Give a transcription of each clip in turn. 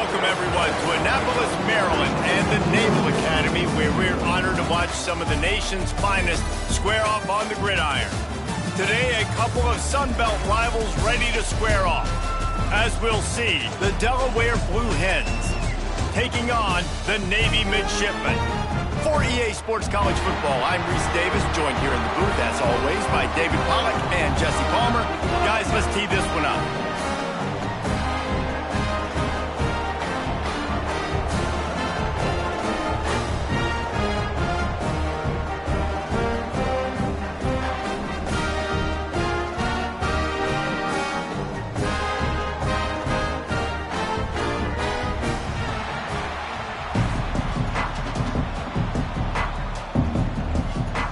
Welcome, everyone, to Annapolis, Maryland, and the Naval Academy, where we're honored to watch some of the nation's finest square off on the gridiron. Today, a couple of Sun Belt rivals ready to square off. As we'll see, the Delaware Blue Hens taking on the Navy Midshipmen. For EA Sports College Football, I'm Reese Davis, joined here in the booth, as always, by David Pollack and Jesse Palmer. Guys, let's tee this one up.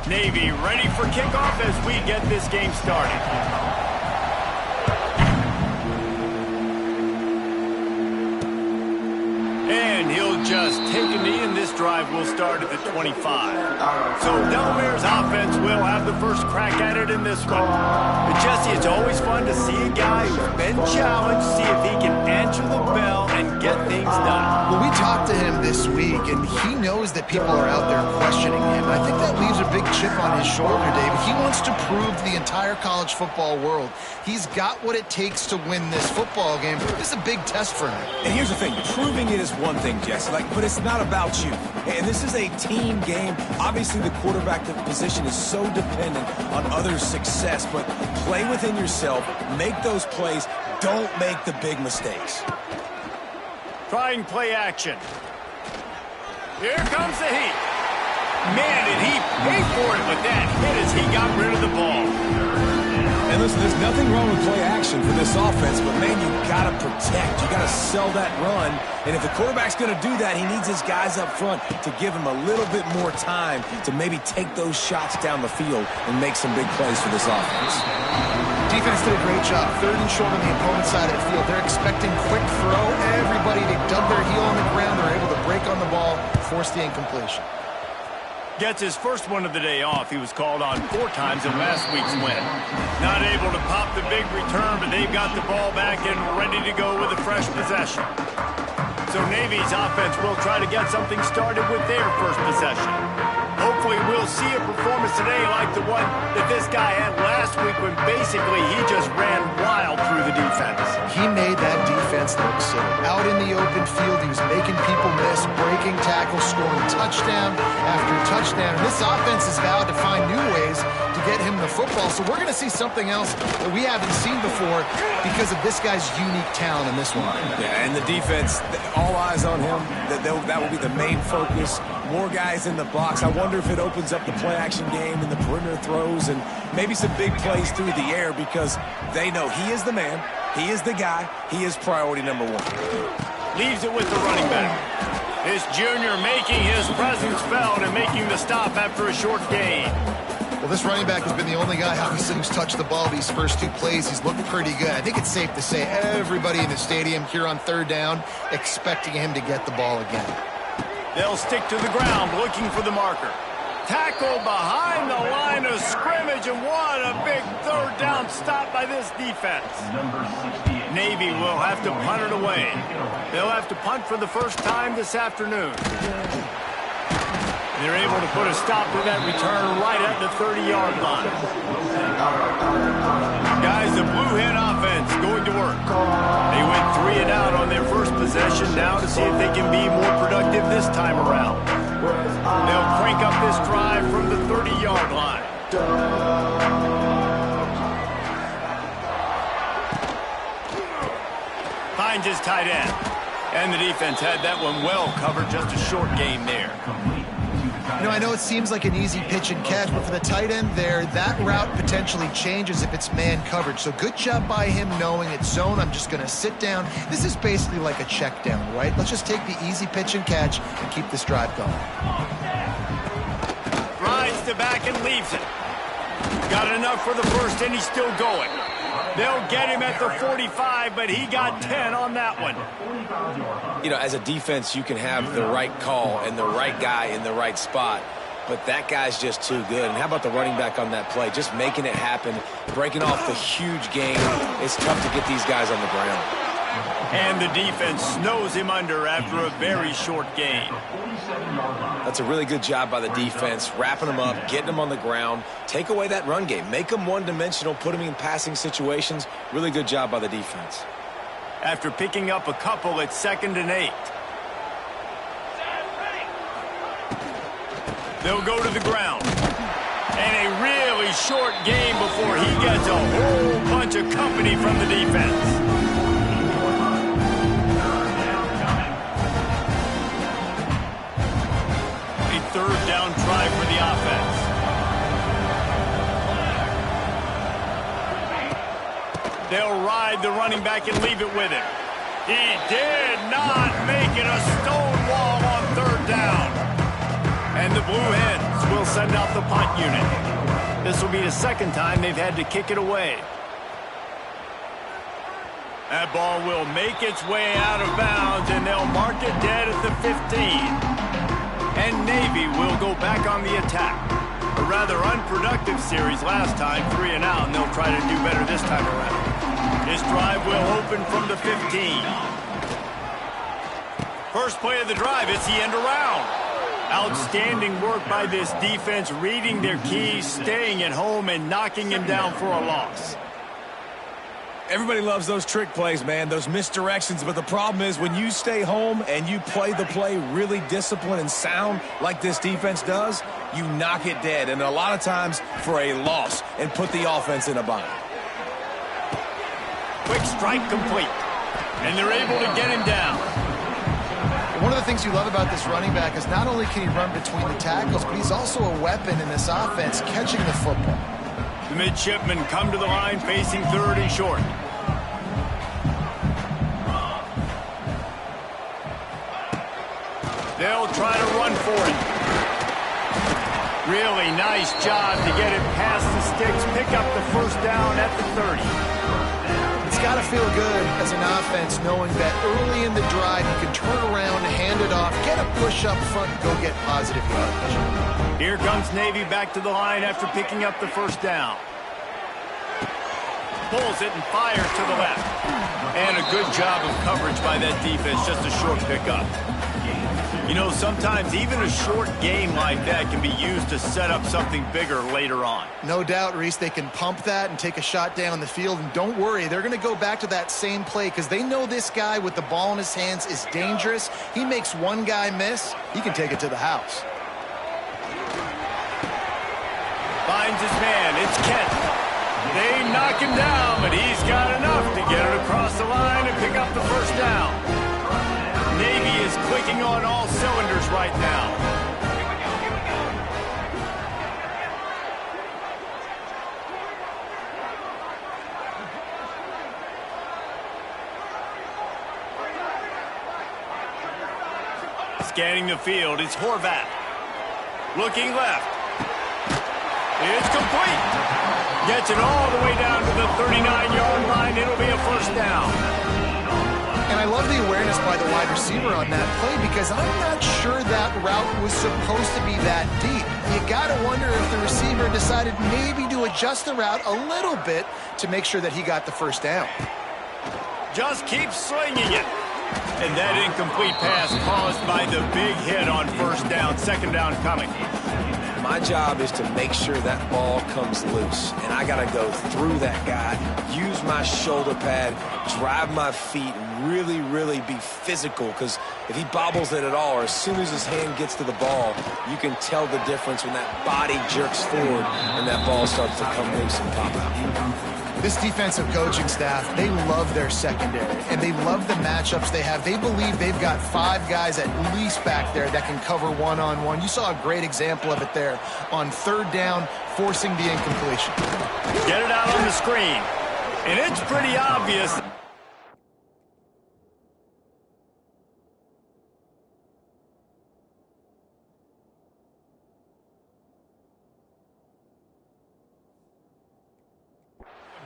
Navy ready for kickoff as we get this game started. And he'll just take a knee, and this drive will start at the 25. So Delaware's offense will have the first crack at it in this one. But Jesse, it's always fun to see a guy who's been challenged, see if he can answer the bell and get things done. Well, we talked to him this week, and he knows that people are out there questioning him. I think that leaves a big chip on his shoulder, David. He wants to prove to the entire college football world he's got what it takes to win this football game. This is a big test for him. And here's the thing, proving it is one thing, Jesse, but it's not about you. And this is a team game. Obviously, the quarterback position is so dependent on others' success, but play within yourself, make those plays, don't make the big mistakes. Trying play action. Here comes the heat. Man, did he pay for it with that hit as he got rid of the ball. And listen, there's nothing wrong with play action for this offense, but man, you got to protect. You got to sell that run. And if the quarterback's going to do that, he needs his guys up front to give him a little bit more time to maybe take those shots down the field and make some big plays for this offense. Defense did a great job. Third and short on the opponent's side of the field. They're expecting quick throw. Everybody, they dug their heel on the ground. They're able to break on the ball, force the incompletion. Gets his first one of the day off. He was called on 4 times in last week's win. Not able to pop the big return, but they've got the ball back and ready to go with a fresh possession. So Navy's offense will try to get something started with their first possession. Hopefully we'll see a performance today like the one that this guy had last week when basically he just ran wild through the defense. He made that defense look silly. Out in the open field, he was making people miss, breaking tackles, scoring touchdown after touchdown. And this offense has vowed to find new ways to get him the football. So we're going to see something else that we haven't seen before because of this guy's unique talent in this one. Yeah, and the defense, all eyes on him. That will be the main focus. More guys in the box. I wonder if it opens up the play-action game and the perimeter throws and maybe some big plays through the air because they know he is the man, he is the guy, he is priority number 1. Leaves it with the running back. This junior making his presence felt and making the stop after a short gain. Well, this running back has been the only guy, obviously, who's touched the ball these first 2 plays. He's looked pretty good. I think it's safe to say everybody in the stadium here on third down expecting him to get the ball again. They'll stick to the ground, looking for the marker. Tackle behind the line of scrimmage, and what a big third down stop by this defense. Navy will have to punt it away. They'll have to punt for the first time this afternoon. They're able to put a stop to that return right at the 30-yard line. Guys, the Blue Hen offense going to work. They went 3 and out on their first possession now to see if they can be more productive this time around. They'll crank up this drive from the 30-yard line. Finds his tight end. And the defense had that one well covered, just a short game there. You know, I know it seems like an easy pitch and catch, but for the tight end there, that route potentially changes if it's man coverage. So good job by him knowing it's zone. I'm just going to sit down. This is basically like a check down, right? Let's just take the easy pitch and catch and keep this drive going. Rides to back and leaves it. Got enough for the first, and he's still going. They'll get him at the 45, but he got 10 on that one. You know, as a defense, you can have the right call and the right guy in the right spot, but that guy's just too good. And how about the running back on that play? Just making it happen, breaking off the huge gain. It's tough to get these guys on the ground. And the defense snows him under after a very short gain. That's a really good job by the defense, wrapping him up, getting him on the ground. Take away that run game. Make him one-dimensional, put him in passing situations. Really good job by the defense. After picking up a couple, it's 2nd and 8. They'll go to the ground. And a really short game before he gets a whole bunch of company from the defense. A 3rd down try for the offense. They'll ride the running back and leave it with him. He did not make it a stone wall on 3rd down. And the Blue Hens will send out the punt unit. This will be the 2nd time they've had to kick it away. That ball will make its way out of bounds, and they'll mark it dead at the 15. And Navy will go back on the attack. A rather unproductive series last time, 3 and out, and they'll try to do better this time around. This drive will open from the 15. First play of the drive, it's the end around. Outstanding work by this defense, reading their keys, staying at home, and knocking him down for a loss. Everybody loves those trick plays, man, those misdirections. But the problem is when you stay home and you play the play really disciplined and sound like this defense does, you knock it dead. And a lot of times for a loss and put the offense in a bind. Quick strike complete. And they're able to get him down. One of the things you love about this running back is not only can he run between the tackles, but he's also a weapon in this offense, catching the football. The midshipmen come to the line facing 3rd and short. They'll try to run for it. Really nice job to get it past the sticks, pick up the 1st down at the 30. It's got to feel good as an offense knowing that early in the drive you can turn around, hand it off, get a push up front, and go get positive yardage. Here comes Navy back to the line after picking up the 1st down. Pulls it and fires to the left. And a good job of coverage by that defense, just a short pickup. You know, sometimes even a short game like that can be used to set up something bigger later on. No doubt, Reese, they can pump that and take a shot down the field. And don't worry, they're going to go back to that same play because they know this guy with the ball in his hands is dangerous. He makes one guy miss, he can take it to the house. Finds his man, it's Kent. They knock him down, but he's got enough to get it across the line and pick up the 1st down. Navy is clicking on all cylinders right now. Scanning the field, it's Horvath. Looking left. It's complete. Gets it all the way down to the 39-yard line. It'll be a 1st down. And I love the awareness by the wide receiver on that play because I'm not sure that route was supposed to be that deep. You got to wonder if the receiver decided maybe to adjust the route a little bit to make sure that he got the 1st down. Just keep slinging it. And that incomplete pass caused by the big hit on 1st down, 2nd down coming. My job is to make sure that ball comes loose, and I got to go through that guy, use my shoulder pad, drive my feet, and really be physical, because if he bobbles it at all, or as soon as his hand gets to the ball, you can tell the difference when that body jerks forward and that ball starts to come loose and pop out. This defensive coaching staff, they love their secondary, and they love the matchups they have. They believe they've got 5 guys at least back there that can cover one-on-one. You saw a great example of it there on 3rd down, forcing the incompletion. Get it out on the screen, and it's pretty obvious.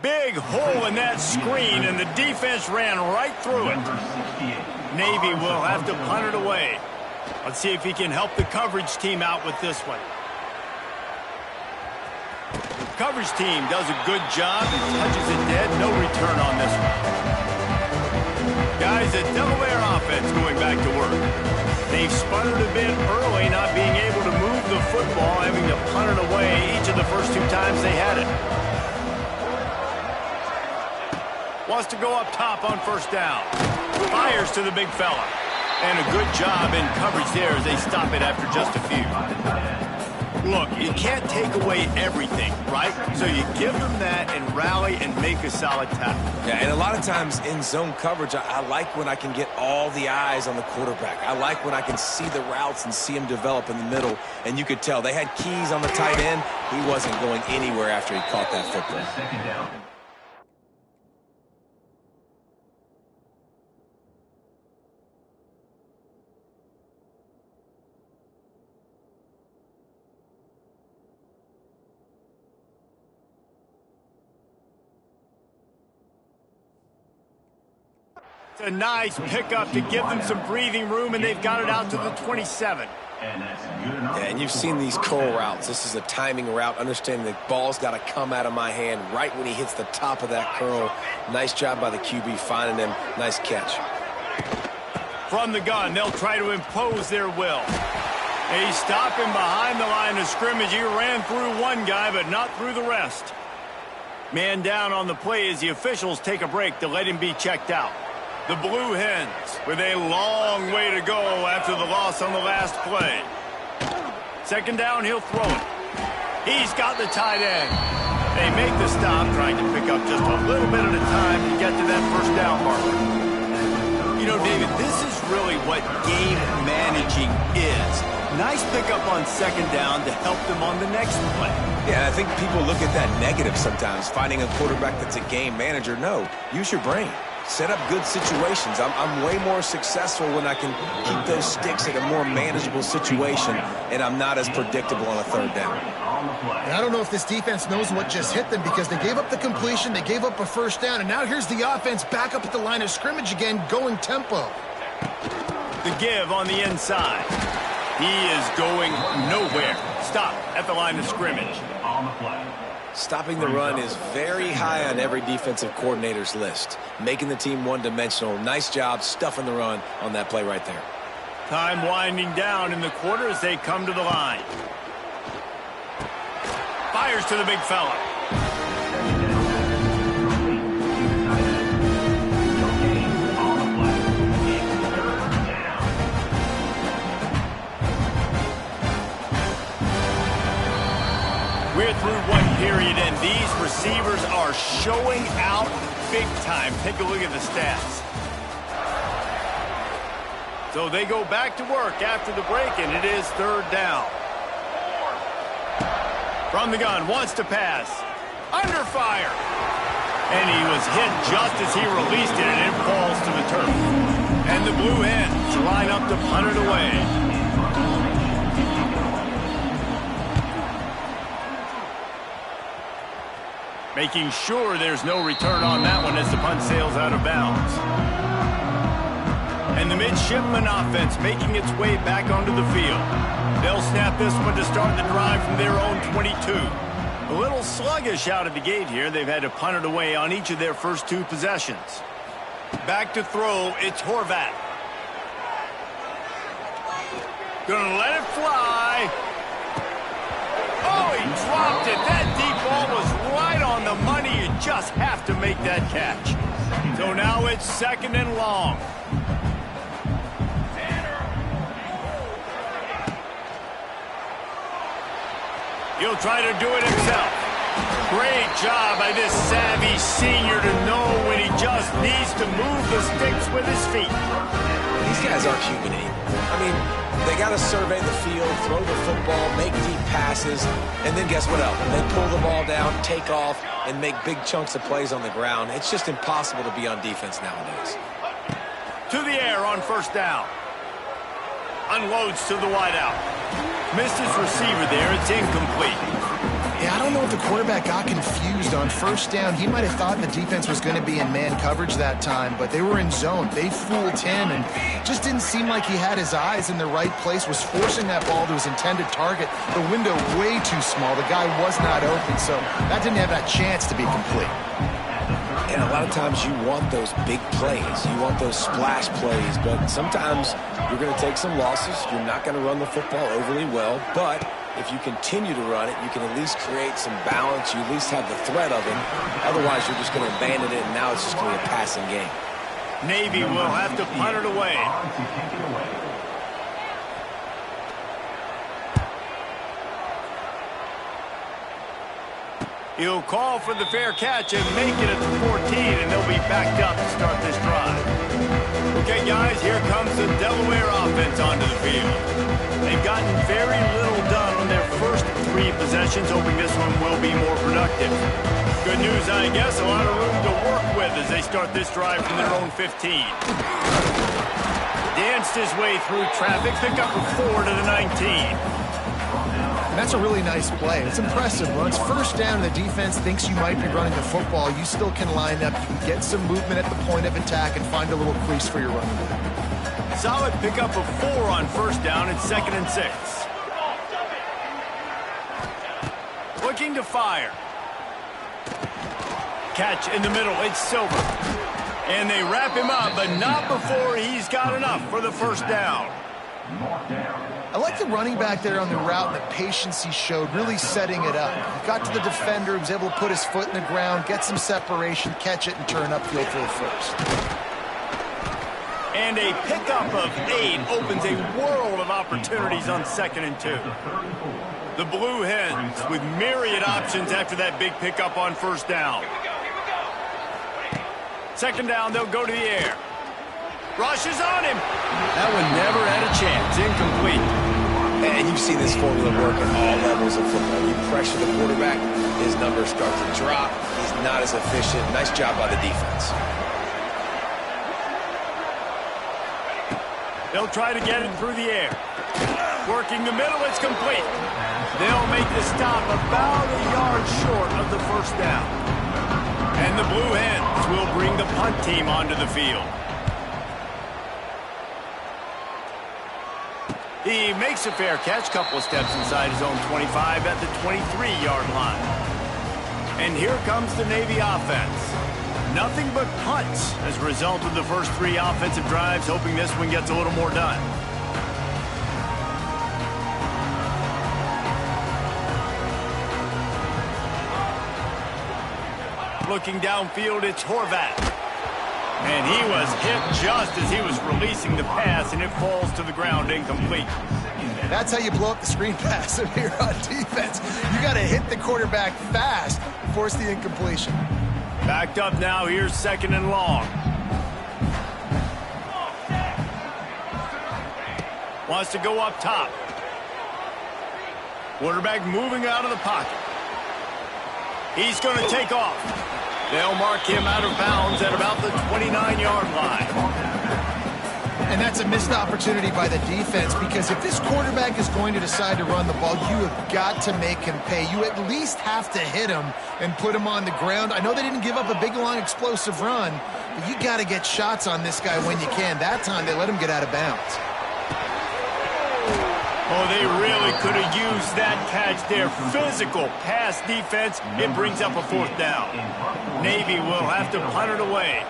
Big hole in that screen, and the defense ran right through it. Navy will have to punt it away. Let's see if he can help the coverage team out with this one. Coverage team does a good job and touches it dead. No return on this one. Guys, the Delaware offense going back to work. They've sputtered a bit early, not being able to move the football, having to punt it away each of the first 2 times they had it. Wants to go up top on first down. Fires to the big fella. And a good job in coverage there as they stop it after just a few. Look, you can't take away everything, right? So you give them that and rally and make a solid tackle. Yeah, and a lot of times in zone coverage, I like when I can get all the eyes on the quarterback. I like when I can see the routes and see him develop in the middle. And you could tell they had keys on the tight end. He wasn't going anywhere after he caught that football. Second down. It's a nice pickup to give them some breathing room, and they've got it out to the 27. Yeah, and you've seen these curl routes. This is a timing route. Understanding the ball's got to come out of my hand right when he hits the top of that curl. Nice job by the QB finding him. Nice catch. From the gun, they'll try to impose their will. They stop him behind the line of scrimmage. He ran through one guy, but not through the rest. Man down on the play as the officials take a break to let him be checked out. The Blue Hens with a long way to go after the loss on the last play. Second down, he'll throw it. He's got the tight end. They make the stop, trying to pick up just a little bit at a time to get to that first down marker. You know, David, this is really what game managing is. Nice pickup on second down to help them on the next play. Yeah, I think people look at that negative sometimes, finding a quarterback that's a game manager. No, use your brain. Set up good situations. I'm way more successful when I can keep those sticks at a more manageable situation, and I'm not as predictable on a third down. And I don't know if this defense knows what just hit them, because they gave up the completion, they gave up a first down, and now here's the offense back up at the line of scrimmage again, going tempo. The give on the inside. He is going nowhere. Stop at the line of scrimmage. On the play. Stopping the run is very high on every defensive coordinator's list. Making the team one-dimensional. Nice job stuffing the run on that play right there. Time winding down in the quarter as they come to the line. Fires to the big fella. We're through one period, and these receivers are showing out big time. Take a look at the stats. So they go back to work after the break, and it is third down. From the gun, wants to pass. Under fire. And he was hit just as he released it, and it falls to the turf. And the Blue Hens line up to punt it away. Making sure there's no return on that one as the punt sails out of bounds. And the midshipman offense making its way back onto the field. They'll snap this one to start the drive from their own 22. A little sluggish out of the gate here. They've had to punt it away on each of their first 2 possessions. Back to throw, it's Horvat. Gonna let it fly. Oh, he dropped it. That deep ball was right on the money. You just have to make that catch. So now it's second and long. He'll try to do it himself. Great job by this savvy senior to know when he just needs to move the sticks with his feet. These guys aren't human anymore. I mean, they got to survey the field, throw the football, make deep passes, and then guess what else? They pull the ball down, take off, and make big chunks of plays on the ground. It's just impossible to be on defense nowadays. To the air on first down. Unloads to the wideout. Missed his receiver there. It's incomplete. Yeah, I don't know if the quarterback got confused on first down. He might have thought the defense was going to be in man coverage that time, but they were in zone. They fooled him, and just didn't seem like he had his eyes in the right place, was forcing that ball to his intended target. The window way too small. The guy was not open, so that didn't have that chance to be complete. And a lot of times you want those big plays. You want those splash plays. But sometimes you're going to take some losses. You're not going to run the football overly well. But if you continue to run it, you can at least create some balance. You at least have the threat of it. Otherwise, you're just going to abandon it, and now it's just going to be a passing game. Navy will have to punt it away. He'll call for the fair catch and make it at the 14, and they'll be backed up to start this drive. Okay, guys, here comes the Delaware offense onto the field. They've gotten very little done on their first 3 possessions, hoping this one will be more productive. Good news, I guess, a lot of room to work with as they start this drive from their own 15. Danced his way through traffic, pick up a 4 to the 19. And that's a really nice play. It's impressive. When it's first down and the defense thinks you might be running the football, you still can line up. You can get some movement at the point of attack and find a little crease for your running back. Solid pickup of 4 on first down and 2nd and 6. Looking to fire. Catch in the middle. It's Silver. And they wrap him up, but not before he's got enough for the first down. I like the running back there on the route and the patience he showed, really setting it up. He got to the defender, he was able to put his foot in the ground, get some separation, catch it, and turn upfield for the first. And a pickup of 8 opens a world of opportunities on 2nd and 2. The Blue Hens with myriad options after that big pickup on first down. 2nd down, they'll go to the air. Rushes on him. That one never had a chance. Incomplete. And you see this formula work at all levels of football. You pressure the quarterback, his numbers start to drop. He's not as efficient. Nice job by the defense. They'll try to get it through the air. Working the middle, it's complete. They'll make the stop about a yard short of the first down. And the Blue Hens will bring the punt team onto the field. He makes a fair catch, couple of steps inside his own 25 at the 23-yard line. And here comes the Navy offense. Nothing but punts as a result of the first 3 offensive drives, hoping this one gets a little more done. Looking downfield, it's Horvat. And he was hit just as he was releasing the pass, and it falls to the ground incomplete. That's how you blow up the screen pass here on defense. You got to hit the quarterback fast to force the incompletion. Backed up now, here's 2nd and long. Wants to go up top. Quarterback moving out of the pocket. He's going to take off. They'll mark him out of bounds at about the 29-yard line. And that's a missed opportunity by the defense, because if this quarterback is going to decide to run the ball, you have got to make him pay. You at least have to hit him and put him on the ground. I know they didn't give up a big, long, explosive run, but you got to get shots on this guy when you can. That time, they let him get out of bounds. Oh, they really could have used that catch there. Physical pass defense. It brings up a 4th down. Navy will have to punt it away.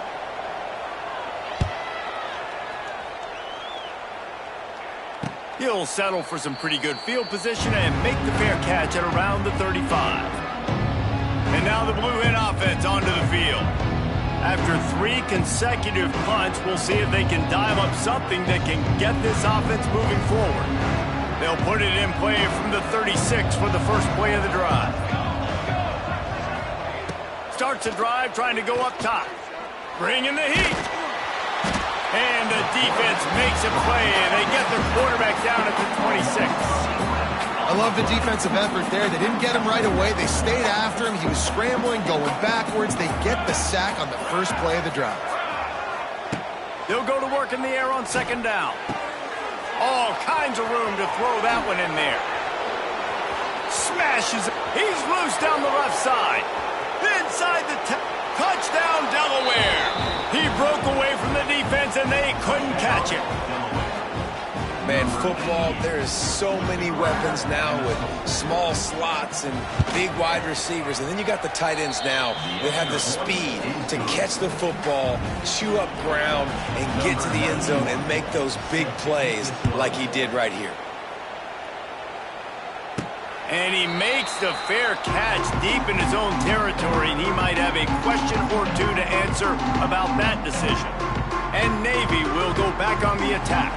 He'll settle for some pretty good field position and make the fair catch at around the 35. And now the Blue Hen offense onto the field. After 3 consecutive punts, we'll see if they can dial up something that can get this offense moving forward. They'll put it in play from the 36 for the first play of the drive. Starts the drive trying to go up top. Bring in the heat. And the defense makes a play, and they get their quarterback down at the 26. I love the defensive effort there. They didn't get him right away. They stayed after him. He was scrambling, going backwards. They get the sack on the first play of the drive. They'll go to work in the air on 2nd down. All kinds of room to throw that one in there. Smashes it. He's loose down the left side. Inside the touchdown, Delaware. He broke away from the defense, and they couldn't catch him. Man, football, there is so many weapons now with small slots and big wide receivers. And then you got the tight ends now that have the speed to catch the football, chew up ground, and get to the end zone and make those big plays like he did right here. And he makes the fair catch deep in his own territory, and he might have a question or two to answer about that decision. And Navy will go back on the attack.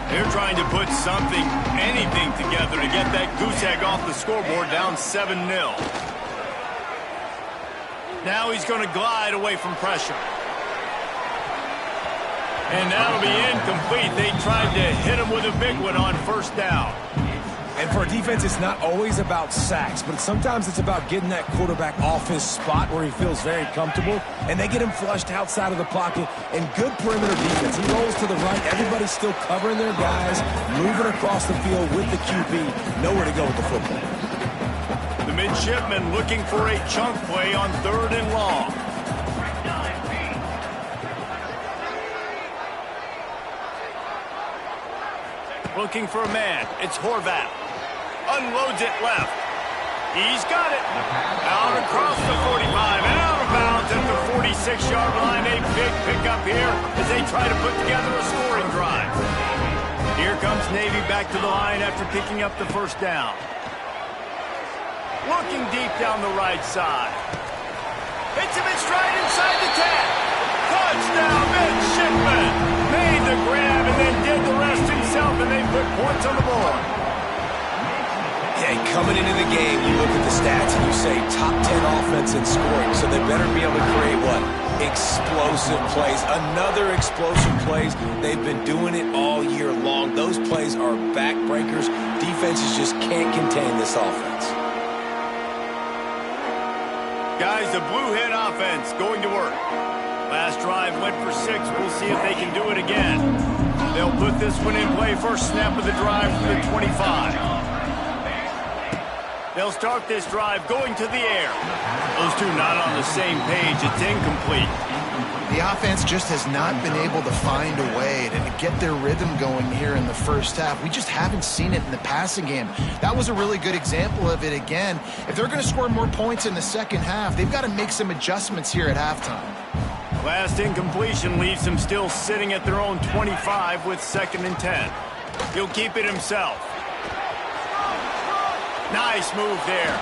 They're trying to put something, anything together to get that goose egg off the scoreboard down 7-0. Now he's going to glide away from pressure. And that'll be incomplete. They tried to hit him with a big one on first down. And for a defense, it's not always about sacks, but sometimes it's about getting that quarterback off his spot where he feels very comfortable, and they get him flushed outside of the pocket. And good perimeter defense. He rolls to the right. Everybody's still covering their guys, moving across the field with the QB. Nowhere to go with the football. The midshipman looking for a chunk play on 3rd and long. Looking for a man. It's Horvath. Unloads it left. He's got it. Out across the 45 and out of bounds at the 46-yard line. A big pickup here as they try to put together a scoring drive. Here comes Navy back to the line after picking up the first down. Looking deep down the right side. Hits him in stride inside the 10. Touchdown, midshipman. Made the grab and then did the rest himself, and they put points on the board. Yeah, coming into the game, you look at the stats and you say top 10 offense in scoring, so they better be able to create what? Explosive plays. Another explosive plays. They've been doing it all year long. Those plays are backbreakers. Defenses just can't contain this offense. Guys, the blue hen offense going to work. Last drive went for 6. We'll see if they can do it again. They'll put this one in play. First snap of the drive for the 25. They'll start this drive going to the air. Those two not on the same page. It's incomplete. The offense just has not been able to find a way to get their rhythm going here in the first half. We just haven't seen it in the passing game. That was a really good example of it again. If they're going to score more points in the second half, they've got to make some adjustments here at halftime. Last incompletion leaves them still sitting at their own 25 with 2nd and 10. He'll keep it himself. Nice move there.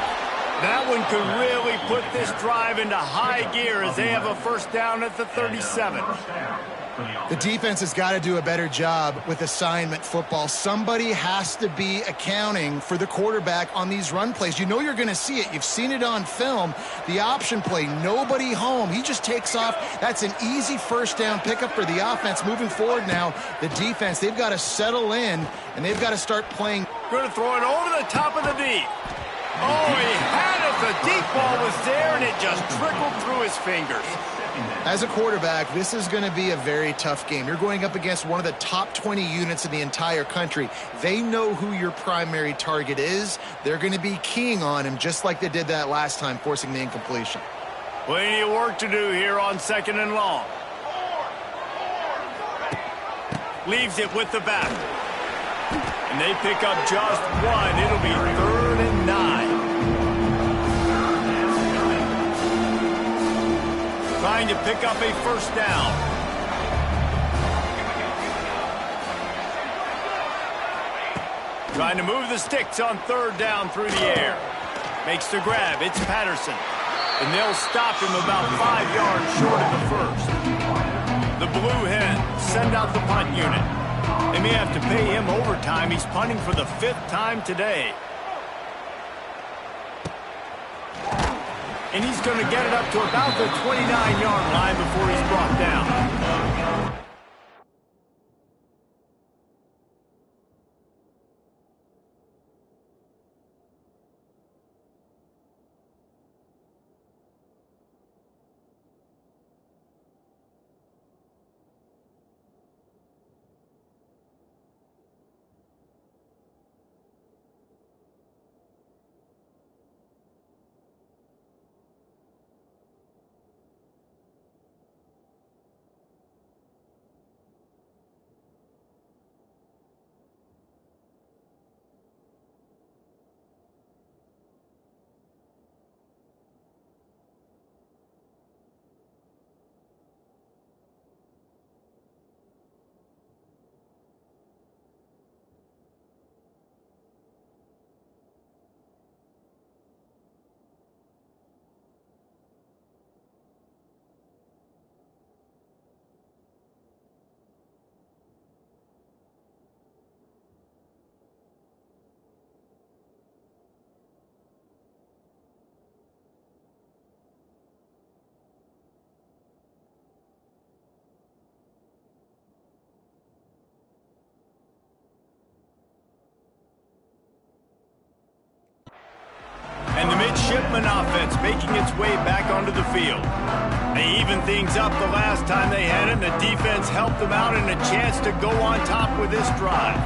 That one could really put this drive into high gear as they have a first down at the 37. The defense has got to do a better job with assignment football. Somebody has to be accounting for the quarterback on these run plays. You know you're going to see it. You've seen it on film. The option play, nobody home. He just takes off. That's an easy first down pickup for the offense. Moving forward now, the defense, they've got to settle in, and they've got to start playing. Going to throw it over the top of the deep. Oh, he had it. The deep ball was there, and it just trickled through his fingers. As a quarterback, this is going to be a very tough game. You're going up against one of the top 20 units in the entire country. They know who your primary target is. They're going to be keying on him just like they did that last time, forcing the incompletion. Plenty of work to do here on 2nd and long. Leaves it with the back. And they pick up just one. It'll be 3rd and 9. Trying to pick up a first down. Trying to move the sticks on 3rd down through the air. Makes the grab. It's Patterson. And they'll stop him about 5 yards short of the first. The Blue Hens send out the punt unit. They may have to pay him overtime. He's punting for the 5th time today. And he's going to get it up to about the 29-yard line before he's brought down. midshipman offense making its way back onto the field. They evened things up the last time they had it, and the defense helped them out and a chance to go on top with this drive.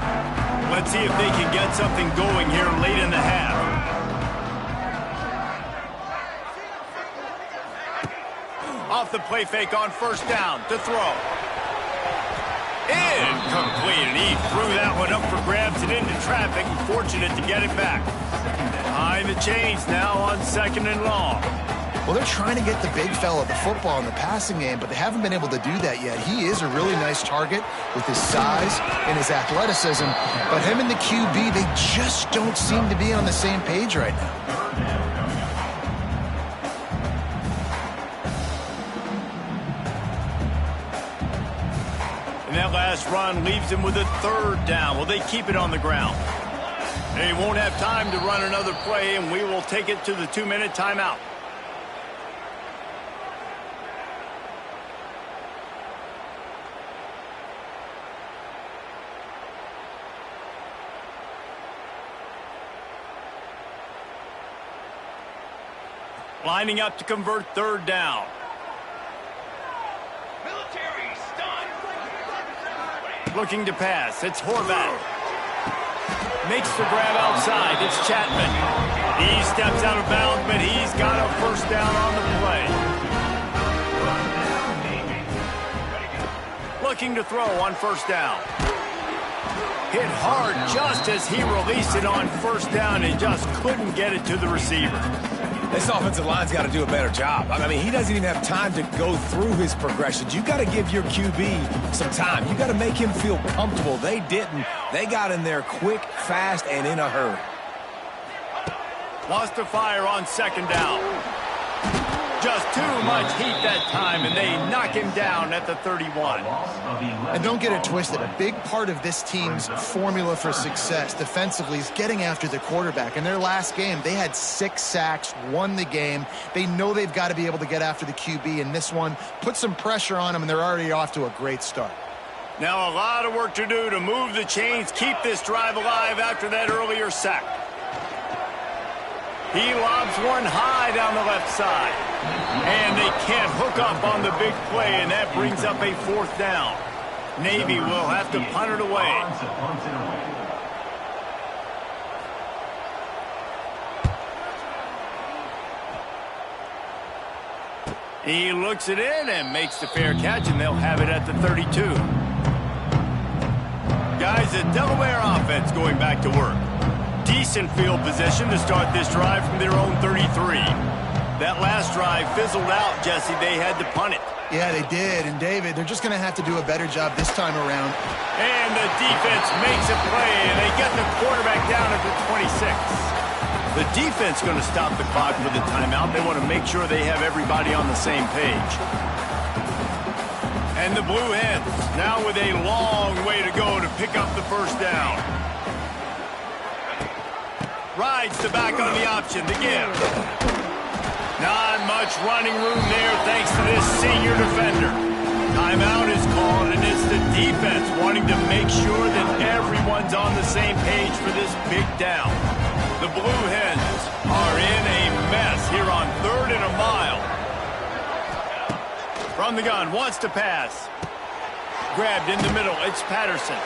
Let's see if they can get something going here late in the half. Off the play fake on first down to throw. Incomplete, and he threw that one up for grabs and into traffic, and fortunate to get it back. Behind the chains now on 2nd and long. Well, they're trying to get the big fella the football in the passing game, but they haven't been able to do that yet. He is a really nice target with his size and his athleticism, but him and the QB, they just don't seem to be on the same page right now. And that last run leaves him with a 3rd down. Will they keep it on the ground? They won't have time to run another play, and we will take it to the 2-minute timeout. Lining up to convert 3rd down. Looking to pass. It's Horvath. Makes the grab outside. It's Chapman. He steps out of bounds, but he's got a 1st down on the play. Looking to throw on 1st down. Hit hard just as he released it on 1st down and just couldn't get it to the receiver. This offensive line's got to do a better job. I mean, he doesn't even have time to go through his progressions. You got to give your QB some time. You got to make him feel comfortable. They didn't. They got in there quick, fast, and in a hurry. Lost to fire on 2nd down. Just too much heat that time, and they knock him down at the 31. And don't get it twisted. A big part of this team's formula for success defensively is getting after the quarterback. In their last game, they had 6 sacks, won the game. They know they've got to be able to get after the QB, and this one put some pressure on them, and they're already off to a great start. Now a lot of work to do to move the chains, keep this drive alive after that earlier sack. He lobs one high down the left side. And they can't hook up on the big play, and that brings up a 4th down. Navy will have to punt it away. He looks it in and makes the fair catch, and they'll have it at the 32. Guys, the Delaware offense going back to work. Decent field position to start this drive from their own 33. That last drive fizzled out, Jesse. They had to punt it. Yeah, they did. And, David, they're just going to have to do a better job this time around. And the defense makes a play, and they get the quarterback down at the 26. The defense going to stop the clock for the timeout. They want to make sure they have everybody on the same page. And the Blue Hens now with a long way to go to pick up the 1st down. Rides the back on the option to give. Not much running room there thanks to this senior defender. Timeout is called, and it's the defense wanting to make sure that everyone's on the same page for this big down. The Blue Hens are in a mess here on 3rd and a mile. From the gun, wants to pass. Grabbed in the middle, it's Patterson.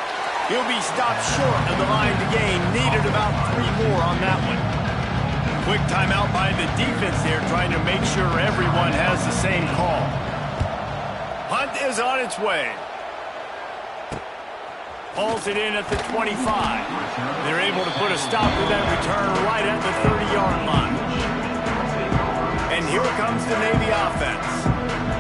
He'll be stopped short of the line to gain. Needed about 3 more on that one. Quick timeout by the defense there, trying to make sure everyone has the same call. Punt is on its way. Pulls it in at the 25. They're able to put a stop to that return right at the 30-yard line. And here comes the Navy offense.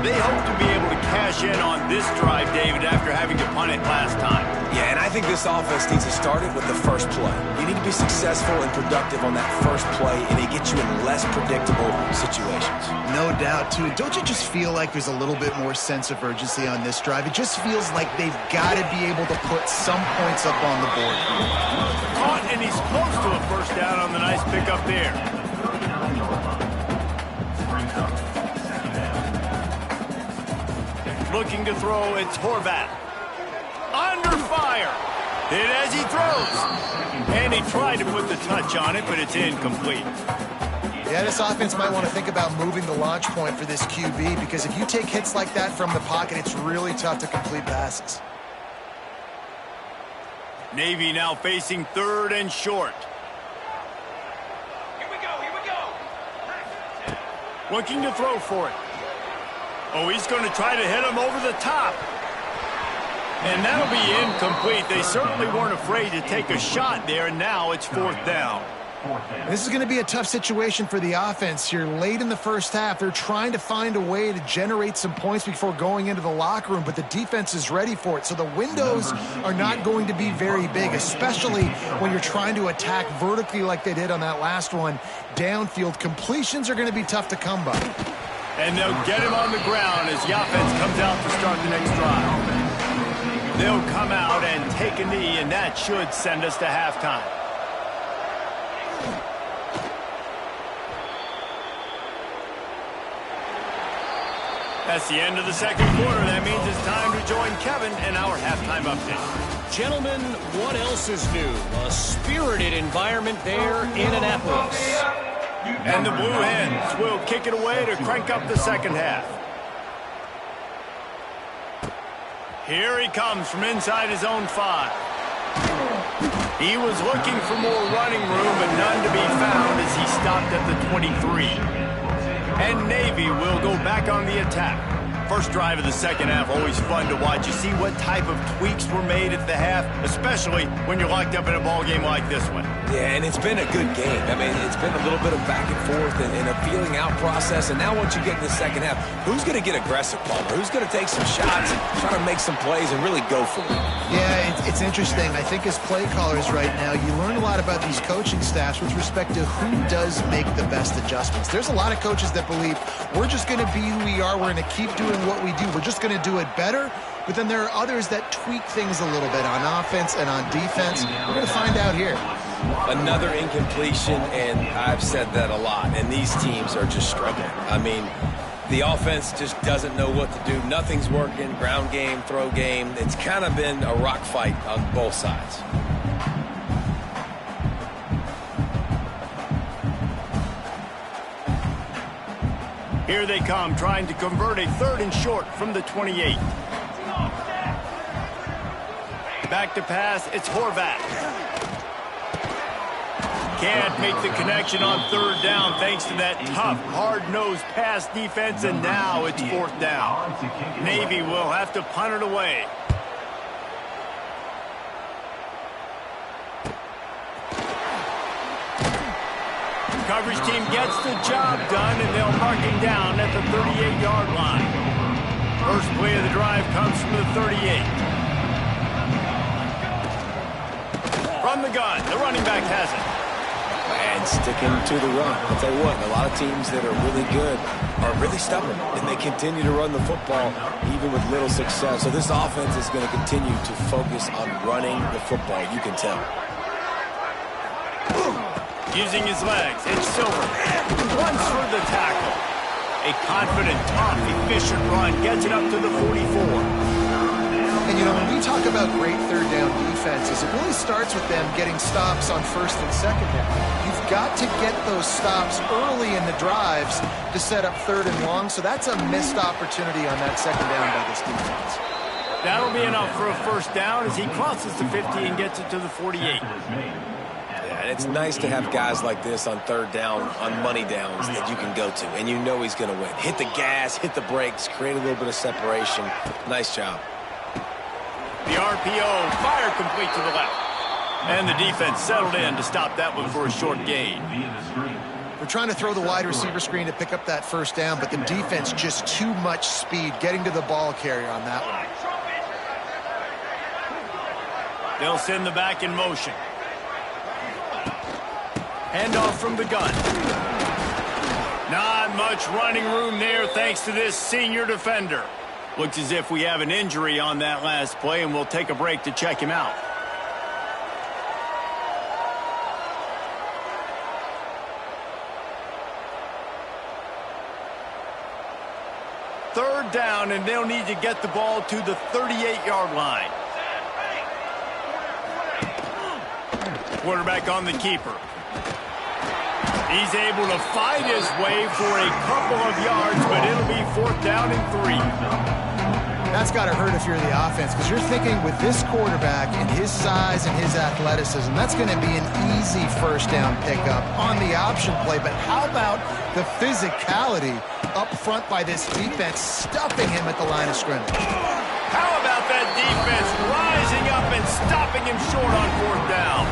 They hope to be able to cash in on this drive, David, after having to punt it last time. Yeah, and I think this offense needs to start it with the first play. You need to be successful and productive on that first play, and it gets you in less predictable situations. No doubt, too. Don't you just feel like there's a little bit more sense of urgency on this drive? It just feels like they've got to be able to put some points up on the board. Caught, and he's close to a 1st down on the nice pickup there. Looking to throw, it's Horvath. Under fire. Hit as he throws. And he tried to put the touch on it, but it's incomplete. Yeah, this offense might want to think about moving the launch point for this QB, because if you take hits like that from the pocket, it's really tough to complete passes. Navy now facing 3rd and short. Here we go. Looking to throw for it. Oh, he's going to try to hit him over the top. And that'll be incomplete. They certainly weren't afraid to take a shot there, and now it's 4th down. This is going to be a tough situation for the offense here. Late in the first half, they're trying to find a way to generate some points before going into the locker room, but the defense is ready for it. So the windows are not going to be very big, especially when you're trying to attack vertically like they did on that last one. Downfield completions are going to be tough to come by. And they'll get him on the ground as the offense comes out to start the next drive. They'll come out and take a knee, and that should send us to halftime. That's the end of the second quarter. That means it's time to join Kevin in our halftime update. Gentlemen, what else is new? A spirited environment there in Annapolis. And the Blue Hens will kick it away to crank up the second half. Here he comes from inside his own 5. He was looking for more running room, but none to be found as he stopped at the 23. And Navy will go back on the attack. First drive of the second half, always fun to watch. You see what type of tweaks were made at the half, especially when you're locked up in a ball game like this one. Yeah, and it's been a good game. I mean, it's been a little bit of back and forth and a feeling out process. And now once you get in the second half, who's going to get aggressive, Palmer? Who's going to take some shots and try to make some plays and really go for it? Yeah, it's interesting. I think as play callers right now, you learn a lot about these coaching staffs with respect to who does make the best adjustments. There's a lot of coaches that believe we're just going to be who we are. We're going to keep doing what we do. We're just going to do it better. But then there are others that tweak things a little bit on offense and on defense. We're going to find out here. Another incompletion, and I've said that a lot, and these teams are just struggling. I mean, the offense just doesn't know what to do. Nothing's working. Ground game, throw game. It's kind of been a rock fight on both sides. Here they come, trying to convert a 3rd and short from the 28. Back to pass, it's Horvath. Can't make the connection on 3rd down thanks to that tough, hard-nosed pass defense, and now it's 4th down. Navy will have to punt it away. Coverage team gets the job done, and they'll mark him down at the 38-yard line. First play of the drive comes from the 38. From the gun, the running back has it. And sticking to the run. I'll tell you what, a lot of teams that are really good are really stubborn, and they continue to run the football even with little success. So this offense is going to continue to focus on running the football, you can tell. Using his legs, it's Silver. Runs for the tackle. A confident, tough, efficient run gets it up to the 44. And, you know, when we talk about great 3rd down defenses, it really starts with them getting stops on 1st and 2nd down. You've got to get those stops early in the drives to set up 3rd and long, so that's a missed opportunity on that 2nd down by this defense. That'll be enough for a 1st down as he crosses the 50 and gets it to the 48. And it's nice to have guys like this on 3rd down, on money downs that you can go to, and you know he's going to win. Hit the gas, hit the brakes, create a little bit of separation. Nice job. The RPO, fire complete to the left. And the defense settled in to stop that one for a short gain. We're trying to throw the wide receiver screen to pick up that 1st down, but the defense just too much speed getting to the ball carrier on that one. They'll send the back in motion. Handoff from the gun. Not much running room there thanks to this senior defender. Looks as if we have an injury on that last play, and we'll take a break to check him out. Third down, and they'll need to get the ball to the 38-yard line. Quarterback on the keeper. He's able to fight his way for a couple of yards, but it'll be 4th down and 3. That's got to hurt if you're the offense, because you're thinking with this quarterback and his size and his athleticism, that's going to be an easy 1st down pickup on the option play. But how about the physicality up front by this defense, stuffing him at the line of scrimmage? How about that defense rising up and stopping him short on 4th down?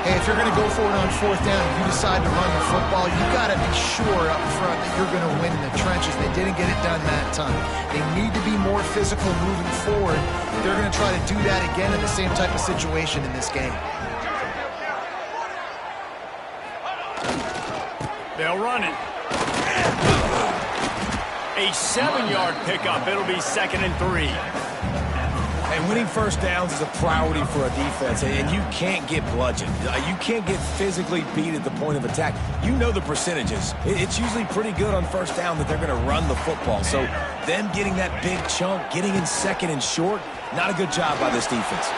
Hey, if you're going to go for it on 4th down, if you decide to run the football, you got to be sure up front that you're going to win in the trenches. They didn't get it done that time. They need to be more physical moving forward. They're going to try to do that again in the same type of situation in this game. They'll run it. A 7-yard pickup. It'll be 2nd and 3. And winning 1st downs is a priority for a defense, and you can't get bludgeoned. You can't get physically beat at the point of attack. You know the percentages. It's usually pretty good on 1st down that they're going to run the football. So them getting that big chunk, getting in 2nd and short, not a good job by this defense.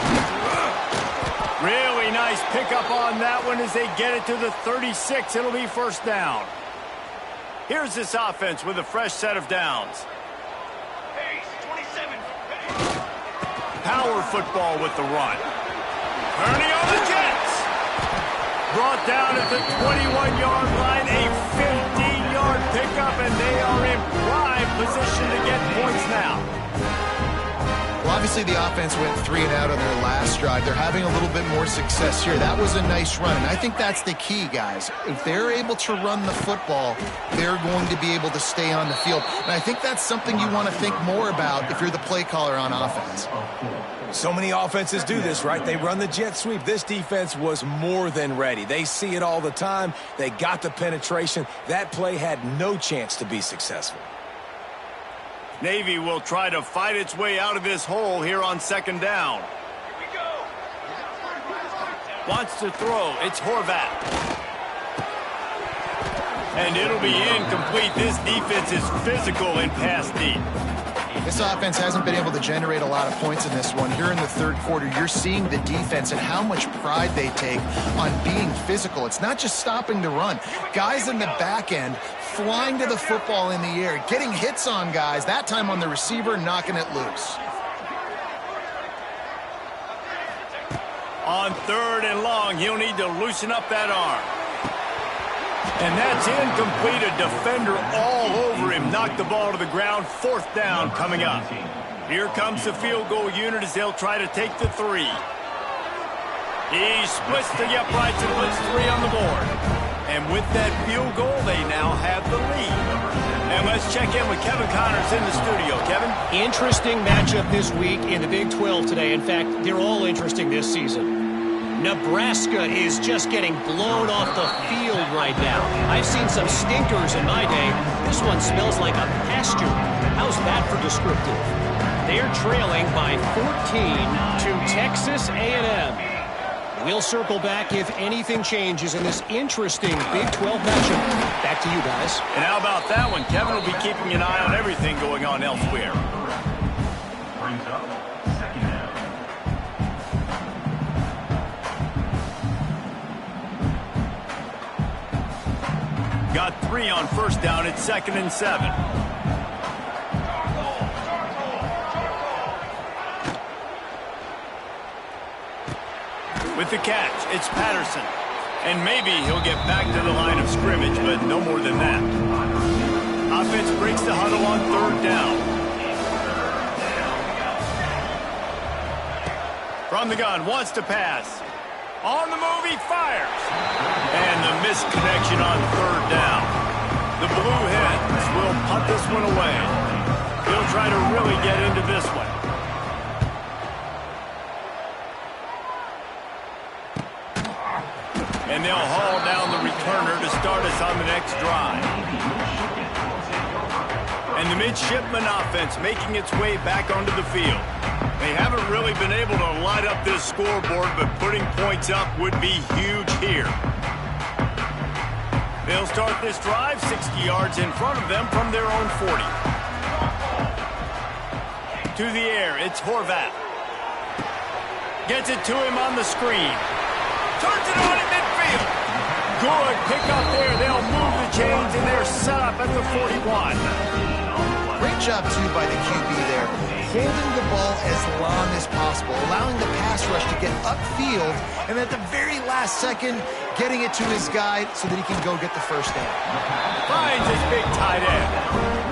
Really nice pickup on that one as they get it to the 36. It'll be 1st down. Here's this offense with a fresh set of downs. Power football with the run. Turning on the Jets. Brought down at the 21-yard line. A 15-yard pickup, and they are in prime position to get points now. Well, obviously the offense went 3 and out on their last drive. They're having a little bit more success here. That was a nice run, and I think that's the key, guys. If they're able to run the football, they're going to be able to stay on the field. And I think that's something you want to think more about if you're the play caller on offense. So many offenses do this, right? They run the jet sweep. This defense was more than ready. They see it all the time. They got the penetration. That play had no chance to be successful. Navy will try to fight its way out of this hole here on 2nd down. Here we go. Wants to throw. It's Horvat. And it'll be incomplete. This defense is physical and pass deep. This offense hasn't been able to generate a lot of points in this one. Here in the 3rd quarter, you're seeing the defense and how much pride they take on being physical. It's not just stopping the run. Guys in the back end flying to the football in the air, getting hits on guys, that time on the receiver, knocking it loose. On 3rd and long, he'll need to loosen up that arm. And that's incomplete. A defender all over him. Knocked the ball to the ground. 4th down coming up. Here comes the field goal unit as they'll try to take the 3. He splits the uprights and puts 3 on the board. And with that field goal, they now have the lead. And let's check in with Kevin Connors in the studio. Kevin? Interesting matchup this week in the Big 12 today. In fact, they're all interesting this season. Nebraska is just getting blown off the field right now. I've seen some stinkers in my day. This one smells like a pasture. How's that for descriptive? They're trailing by 14 to Texas A&M. We'll circle back if anything changes in this interesting Big 12 matchup. Back to you guys. And how about that one? Kevin will be keeping an eye on everything going on elsewhere. Brings up 2nd down. Got 3 on 1st down. It's 2nd and 7. With the catch, it's Patterson. And maybe he'll get back to the line of scrimmage, but no more than that. Offense breaks the huddle on 3rd down. From the gun, wants to pass. On the move, he fires. And the missed connection on 3rd down. The Blue Hens will punt this one away. He'll try to really get into this one. And they'll haul down the returner to start us on the next drive. And the midshipman offense making its way back onto the field. They haven't really been able to light up this scoreboard, but putting points up would be huge here. They'll start this drive 60 yards in front of them from their own 40. To the air, it's Horvat. Gets it to him on the screen. Turns it on in midfield. Good pick up there. They'll move the chains, and they're set up at the 41. Great job, too, by the QB there. Holding the ball as long as possible, allowing the pass rush to get upfield, and at the very last second, getting it to his guy so that he can go get the first down. Finds his big tight end.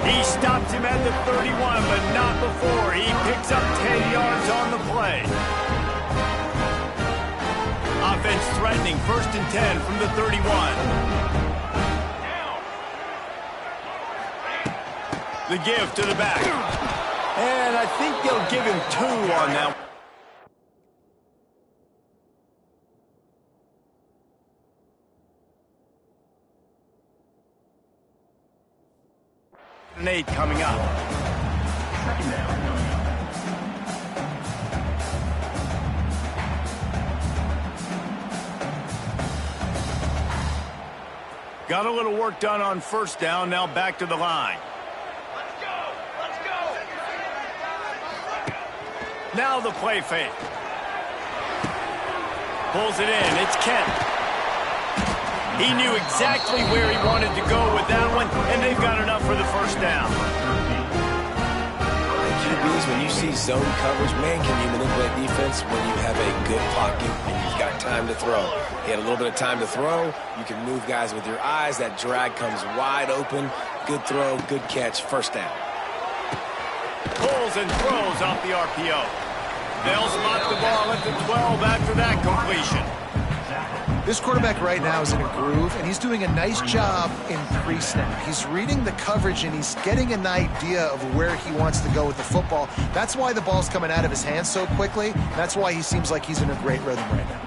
He stops him at the 31, but not before. He picks up 10 yards on the play. Offense threatening, 1st and 10 from the 31. The give to the back. And I think they'll give him 2 on that. An 8 coming up. Second down coming up. Got a little work done on 1st down. Now back to the line. Now the play fake. Pulls it in. It's Kent. He knew exactly where he wanted to go with that one, and they've got enough for the 1st down. QBs, when you see zone coverage, man, can you manipulate defense when you have a good pocket and you've got time to throw. He had a little bit of time to throw. You can move guys with your eyes. That drag comes wide open. Good throw, good catch, 1st down. Pulls and throws off the RPO. They'll spot the ball at the 12 after that completion. This quarterback right now is in a groove, and he's doing a nice job in pre-snap. He's reading the coverage, and he's getting an idea of where he wants to go with the football. That's why the ball's coming out of his hands so quickly. That's why he seems like he's in a great rhythm right now.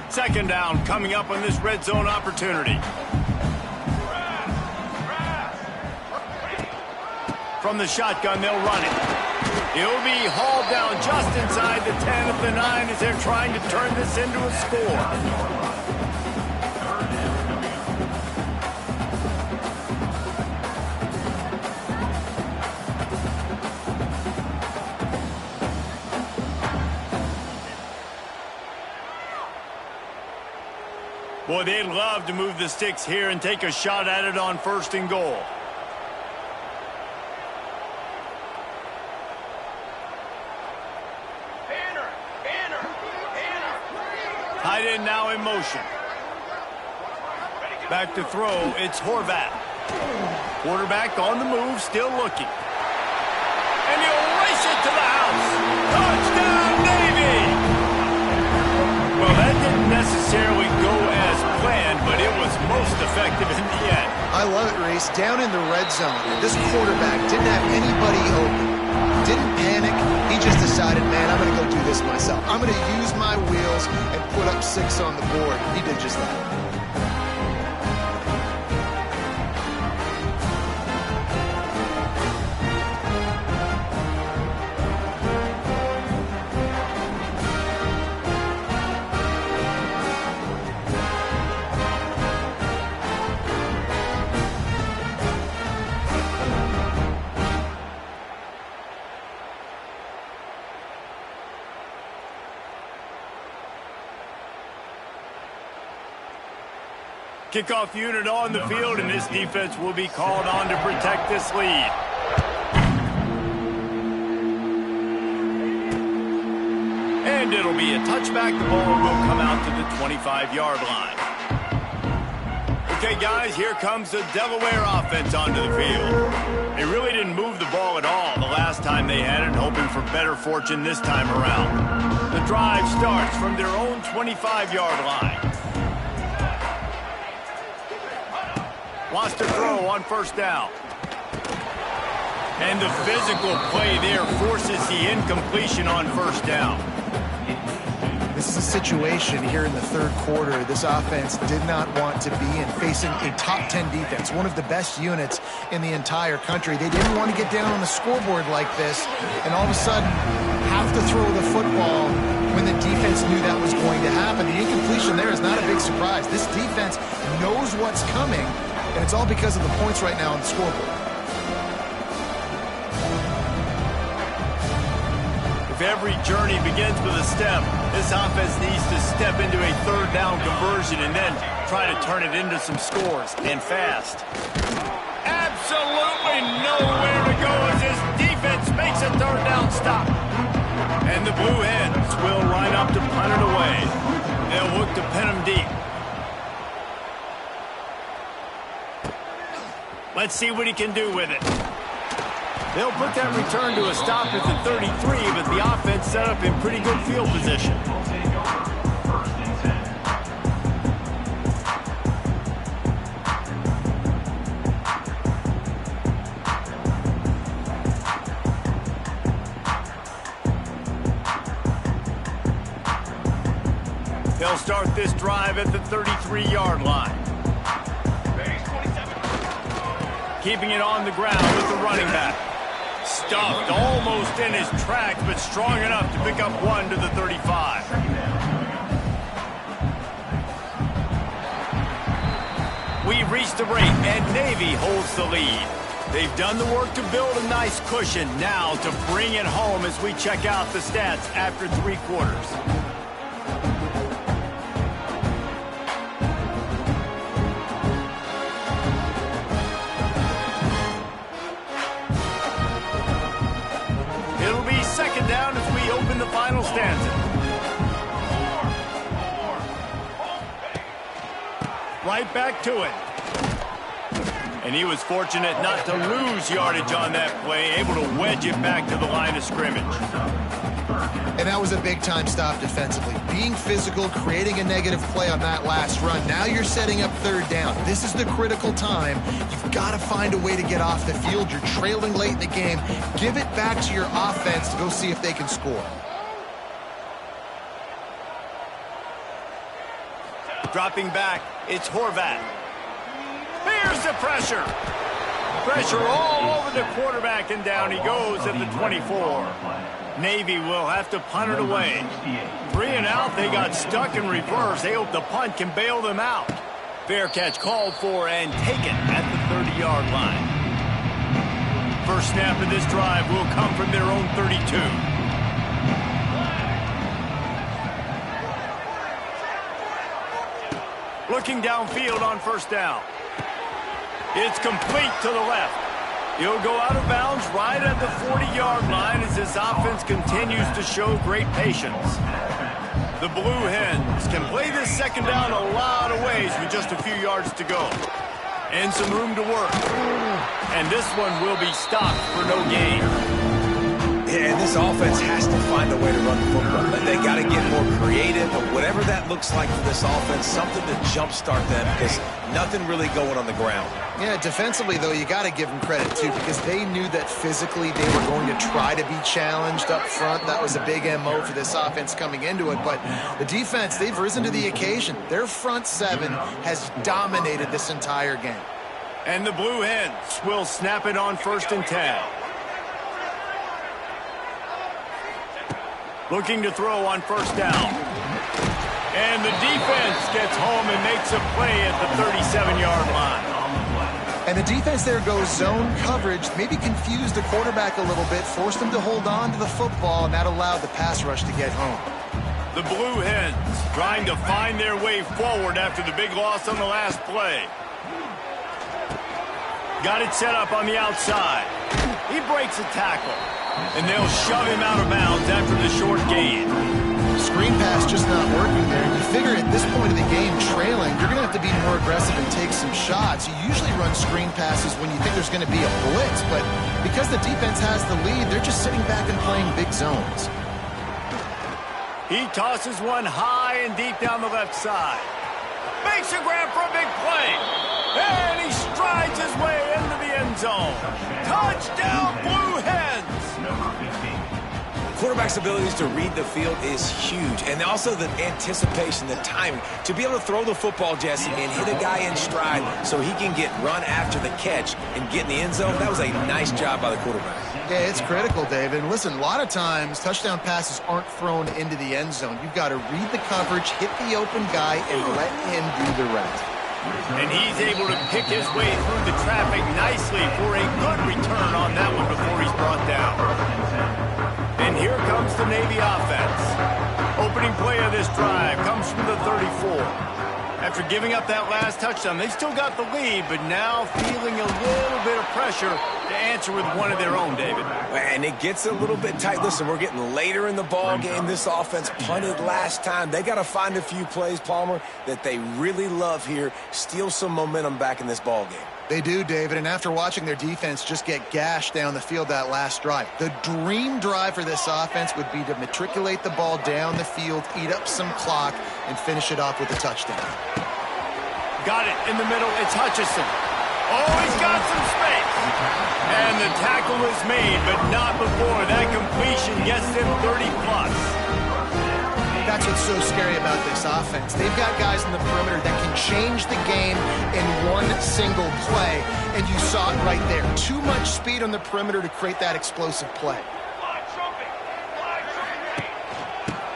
2nd down coming up on this red zone opportunity. From the shotgun, they'll run it. He'll be hauled down just inside the 10 of the 9 as they're trying to turn this into a score. Boy, they'd love to move the sticks here and take a shot at it on 1st and goal. Tight end now in motion. Back to throw, it's Horvat. Quarterback on the move, still looking. And he'll race it to the house. Touchdown, Navy! Well, that didn't necessarily go as planned, but it was most effective in the end. I love it, Reese. Down in the red zone, this quarterback didn't have anybody open. Didn't panic. He just decided, man, I'm going to go do this myself. I'm going to use my wheels and put up 6 on the board. He did just that. Kickoff unit on the field, and this defense will be called on to protect this lead. And it'll be a touchback. The ball will come out to the 25-yard line. Okay, guys, here comes the Delaware offense onto the field. They really didn't move the ball at all the last time they had it, hoping for better fortune this time around. The drive starts from their own 25-yard line. Wants to throw on 1st down. And the physical play there forces the incompletion on 1st down. This is a situation here in the 3rd quarter this offense did not want to be in, facing a top 10 defense, one of the best units in the entire country. They didn't want to get down on the scoreboard like this and all of a sudden have to throw the football when the defense knew that was going to happen. The incompletion there is not a big surprise. This defense knows what's coming, and it's all because of the points right now on the scoreboard. If every journey begins with a step. This offense needs to step into a third down conversion and then try to turn it into some scores, and fast. Absolutely nowhere to go as his defense makes a third down stop. And the Blue Hens will line up to punt it away. They'll look to pin him deep. Let's see what he can do with it. They'll put that return to a stop at the 33, but the offense set up in pretty good field position. They'll start this drive at the 33-yard line. Keeping it on the ground with the running back. Stuffed almost in his tracks, but strong enough to pick up one to the 35. We've reached the break, and Navy holds the lead. They've done the work to build a nice cushion. Now to bring it home as we check out the stats after 3 quarters. Down as we open the final stanza. Right back to it. And he was fortunate not to lose yardage on that play, able to wedge it back to the line of scrimmage. And that was a big-time stop defensively. Being physical, creating a negative play on that last run. Now you're setting up third down. This is the critical time. You've got to find a way to get off the field. You're trailing late in the game. Give it back to your offense to go see if they can score. Dropping back, it's Horvat. Here's the pressure. Pressure all over the quarterback, and down he goes at the 24. Navy will have to punt it away. 3 and out, they got stuck in reverse. They hope the punt can bail them out. Fair catch called for and taken at the 30-yard line. First snap of this drive will come from their own 32. Looking downfield on first down. It's complete to the left. He'll go out of bounds right at the 40-yard line as this offense continues to show great patience. The Blue Hens can play this second down a lot of ways with just a few yards to go. And some room to work. And this one will be stopped for no gain. Yeah, and this offense has to find a way to run the football. They got to get more creative, but whatever that looks like for this offense, something to jumpstart them because nothing really going on the ground. Yeah, defensively, though, you got to give them credit, too, because they knew that physically they were going to try to be challenged up front. That was a big MO for this offense coming into it. But the defense, they've risen to the occasion. Their front seven has dominated this entire game. And the Blue Hens will snap it on 1st and 10. Looking to throw on first down. And the defense gets home and makes a play at the 37-yard line. And the defense there goes zone coverage, maybe confused the quarterback a little bit, forced him to hold on to the football, and that allowed the pass rush to get home. The Blue Hens trying to find their way forward after the big loss on the last play. Got it set up on the outside. He breaks a tackle. And they'll shove him out of bounds after the short gain. Screen pass just not working there. You figure at this point of the game, trailing, you're going to have to be more aggressive and take some shots. You usually run screen passes when you think there's going to be a blitz, but because the defense has the lead, they're just sitting back and playing big zones. He tosses one high and deep down the left side. Makes a grab for a big play. And he strides his way into the end zone. Touchdown, Blue Hens! Quarterback's abilities to read the field is huge, and also the anticipation, the timing. To be able to throw the football, Jesse, and hit a guy in stride so he can get run after the catch and get in the end zone, that was a nice job by the quarterback. Yeah, it's critical, David. And listen, a lot of times, touchdown passes aren't thrown into the end zone. You've got to read the coverage, hit the open guy, and let him do the rest. And he's able to pick his way through the traffic nicely for a good return on that one before he's brought down. And here comes the Navy offense. Opening play of this drive comes from the 34. After giving up that last touchdown, they've still got the lead, but now feeling a little bit of pressure to answer with one of their own, David. And it gets a little bit tight. Listen, we're getting later in the ball game. This offense punted last time. They got to find a few plays, Palmer, that they really love here, steal some momentum back in this ball game. They do, David, and after watching their defense just get gashed down the field that last drive, the dream drive for this offense would be to matriculate the ball down the field, eat up some clock, and finish it off with a touchdown. Got it in the middle. It's Hutchinson. Oh, he's got some space. And the tackle is made, but not before that completion gets them 30-plus. That's what's so scary about this offense. They've got guys in the perimeter that can change the game in one single play, and you saw it right there. Too much speed on the perimeter to create that explosive play.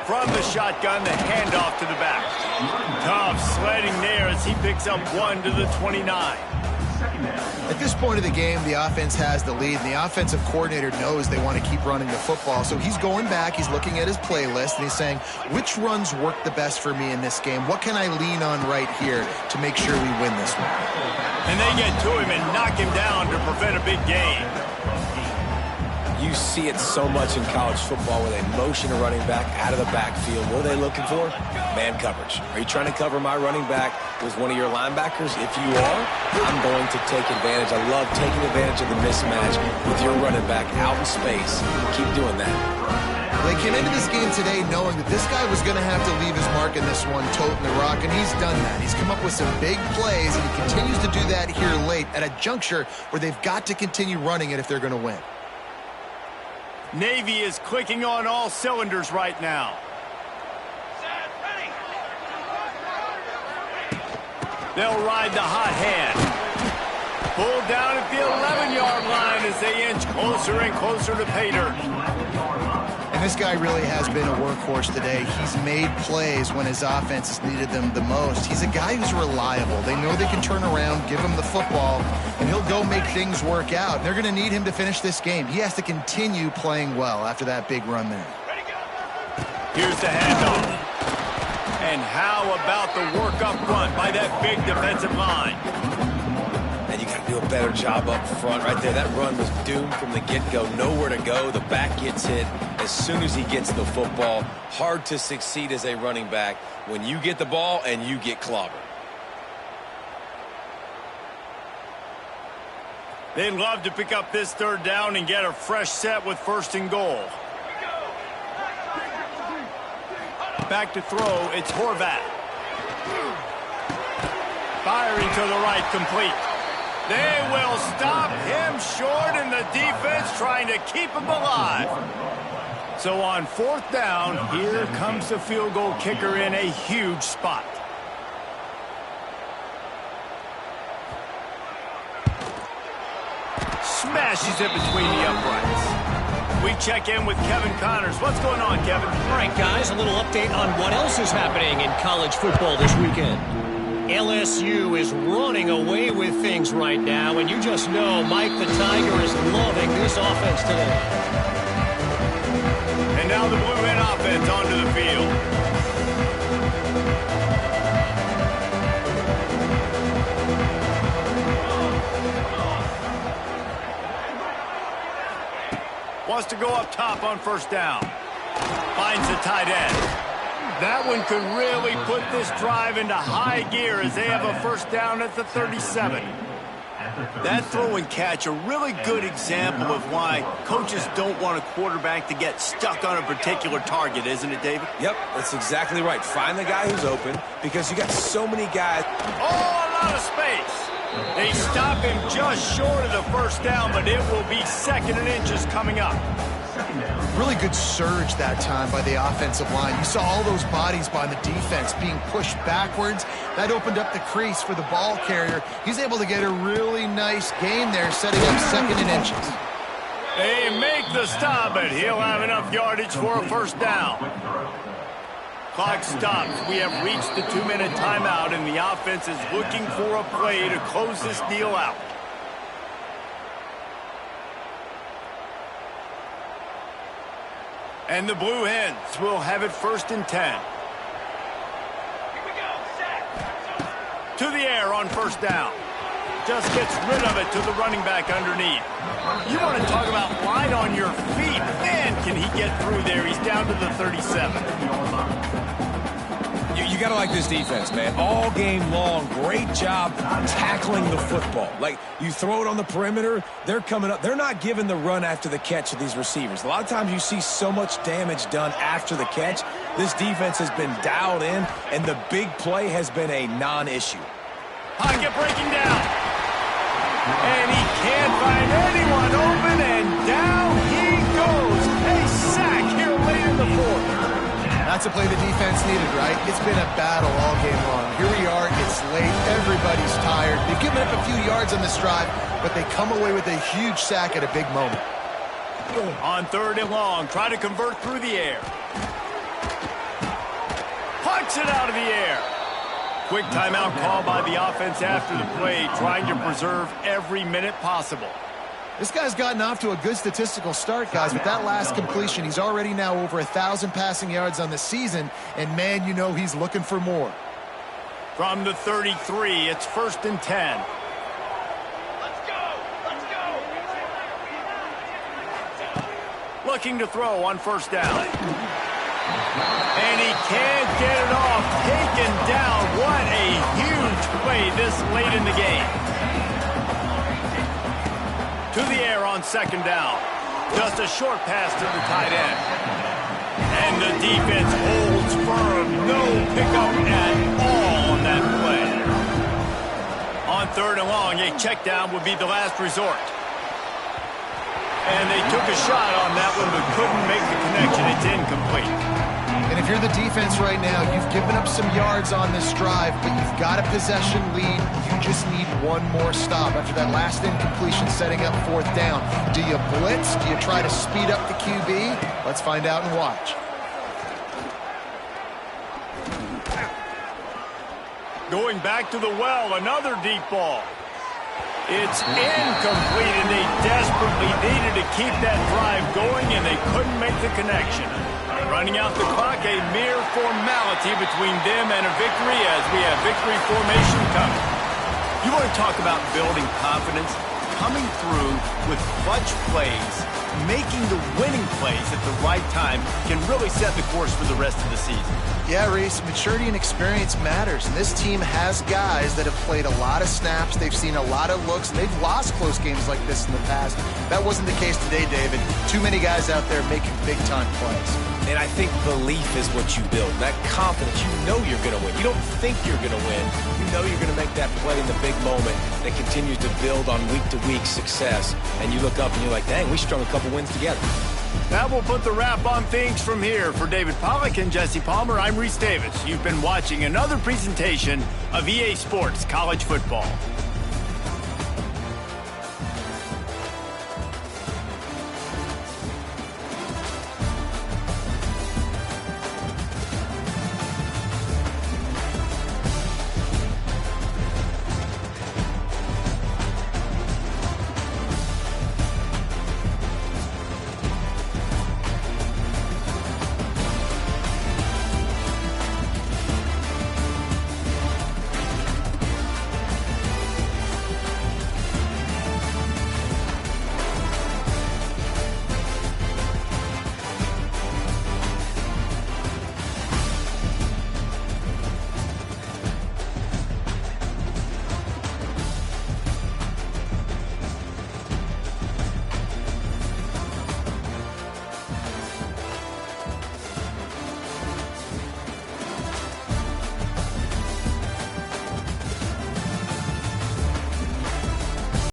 From the shotgun, the handoff to the back. Tough sledding there as he picks up 1 to the 29. At this point of the game, the offense has the lead, and the offensive coordinator knows they want to keep running the football. So he's going back, he's looking at his playlist, and he's saying, which runs work the best for me in this game? What can I lean on right here to make sure we win this one? And they get to him and knock him down to prevent a big gain. You see it so much in college football where they motion a running back out of the backfield. What are they looking for? Man coverage. Are you trying to cover my running back with one of your linebackers? If you are, I'm going to take advantage. I love taking advantage of the mismatch with your running back out in space. Keep doing that. They came into this game today knowing that this guy was going to have to leave his mark in this one, toting the rock, and he's done that. He's come up with some big plays, and he continues to do that here late at a juncture where they've got to continue running it if they're going to win. Navy is clicking on all cylinders right now. They'll ride the hot hand. Pulled down at the 11-yard line as they inch closer and closer to pay dirt. And this guy really has been a workhorse today. He's made plays when his offense has needed them the most. He's a guy who's reliable. They know they can turn around, give him the football, and he'll go make things work out. They're going to need him to finish this game. He has to continue playing well after that big run there. Here's the handoff. And how about the work up front by that big defensive line? And you got to do a better job up front right there. That run was doomed from the get-go. Nowhere to go. The back gets hit as soon as he gets the football. Hard to succeed as a running back when you get the ball and you get clobbered. They'd love to pick up this third down and get a fresh set with 1st and goal. Back to throw, it's Horvath. Firing to the right, complete. They will stop him short, and the defense trying to keep him alive. So on 4th down, here comes the field goal kicker in a huge spot. Smashes it between the uprights. We check in with Kevin Connors. What's going on, Kevin? All right, guys, a little update on what else is happening in college football this weekend. LSU is running away with things right now, and you just know Mike the Tiger is loving this offense today. And now the Blue Hen offense onto the field. Wants to go up top on 1st down. Finds the tight end. That one could really put this drive into high gear as they have a 1st down at the 37. That throw and catch, a really good example of why coaches don't want a quarterback to get stuck on a particular target, isn't it, David? Yep, that's exactly right. Find the guy who's open because you got so many guys. Oh, a lot of space. They stop him just short of the 1st down, but it will be 2nd and inches coming up. Really good surge that time by the offensive line. You saw all those bodies by the defense being pushed backwards. That opened up the crease for the ball carrier. He's able to get a really nice gain there, setting up 2nd and inches. They make the stop, but he'll have enough yardage for a 1st down. Clock stops. We have reached the 2-minute timeout, and the offense is looking for a play to close this deal out. And the Blue Hens will have it 1st and 10. To the air on 1st down. Just gets rid of it to the running back underneath. You want to talk about light on your feet. Man, can he get through there. He's down to the 37. You got to like this defense, man. All game long, great job tackling the football. Like, you throw it on the perimeter, they're coming up. They're not giving the run after the catch to these receivers. A lot of times you see so much damage done after the catch. This defense has been dialed in, and the big play has been a non-issue. Pocket breaking down. And he can't find anyone open, and down he goes. A sack here late in the 4th. That's a play the defense needed, right? It's been a battle all game long. Here we are, it's late, everybody's tired. They've given up a few yards on this drive, but they come away with a huge sack at a big moment. On 3rd and long, try to convert through the air. Punch it out of the air. Quick timeout call by the offense after the play, trying to preserve every minute possible. This guy's gotten off to a good statistical start, guys. With that last completion, he's already now over 1,000 passing yards on the season, and man, you know he's looking for more. From the 33, it's 1st and 10. Let's go! Looking to throw on 1st down. And he can't get it off. Taken down. What a huge play this late in the game. To the air on 2nd down. Just a short pass to the tight end. And the defense holds firm. No pickup at all on that play. On 3rd and long, a check down would be the last resort. And they took a shot on that one, but couldn't make the connection. It's incomplete. And if you're the defense right now, you've given up some yards on this drive, but you've got a possession lead. You just need one more stop after that last incompletion setting up 4th down. Do you blitz? Do you try to speed up the QB? Let's find out and watch. Going back to the well, another deep ball. It's incomplete, and they desperately needed to keep that drive going, and they couldn't make the connection. Running out the clock, a mere formality between them and a victory as we have victory formation coming. You want to talk about building confidence? Coming through with clutch plays, making the winning plays at the right time can really set the course for the rest of the season. Yeah, Reese, maturity and experience matters, and this team has guys that have played a lot of snaps, they've seen a lot of looks, and they've lost close games like this in the past. That wasn't the case today, David. Too many guys out there making big-time plays. And I think belief is what you build. That confidence, you know you're going to win. You don't think you're going to win. You know you're going to make that play in the big moment that continues to build on week-to-week success. And you look up and you're like, dang, we strung a couple wins together. That will put the wrap on things from here. For David Pollack and Jesse Palmer, I'm Reese Davis. You've been watching another presentation of EA Sports College Football.